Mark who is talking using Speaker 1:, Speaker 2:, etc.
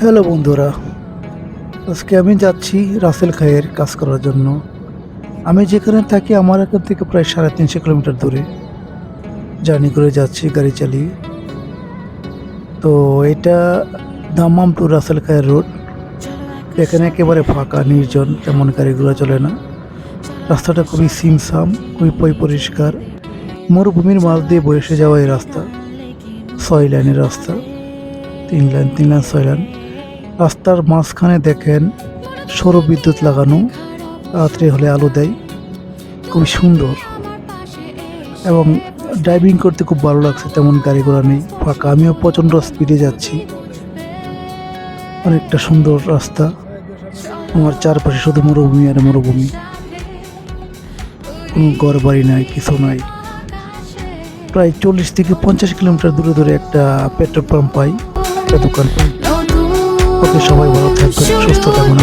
Speaker 1: Hello বন্ধুরা, আজকে আমি যাচ্ছি রাসেল খাইয়ের কাজ করার জন্য। আমি যেখানে থাকি আমার এখান থেকে প্রায় 350 কিলোমিটার দূরে জার্নি করে যাচ্ছি গাড়ি চালিয়ে। তো এটা দাম্মাম টু রাসেল খাইয়ের রোড। এখানে একেবারে ফাঁকা নির্জন, তেমন গাড়িগুলো চলে না। রাস্তাটা খুবই সিমসাম, খুবই পরিষ্কার। মরুভূমির মাঝ দিয়ে বসে যাওয়া এই রাস্তা, 6 লাইনের রাস্তা, 3 লাইন 3 লাইন 6 লাইন। রাস্তার মাঝখানে দেখেন সৌর বিদ্যুৎ লাগানো, রাত্রে হলে আলো দেয়, খুবই সুন্দর এবং ড্রাইভিং করতে খুব ভালো লাগছে। তেমন গাড়ি ঘোড়া নেই, ফাঁকা। আমিও প্রচণ্ড স্পিডে যাচ্ছি। অনেকটা সুন্দর রাস্তা। আমার চারপাশে শুধু মরুভূমি আর মরুভূমি, কোনো ঘর বাড়ি নাই, কিছু নাই। প্রায় 40 থেকে 50 কিলোমিটার দূরে দূরে একটা পেট্রোল পাম্প পাই, একটা দোকান পাই। ওকে, সবাই ভালো থাকবেন, সুস্থ থাকবেন।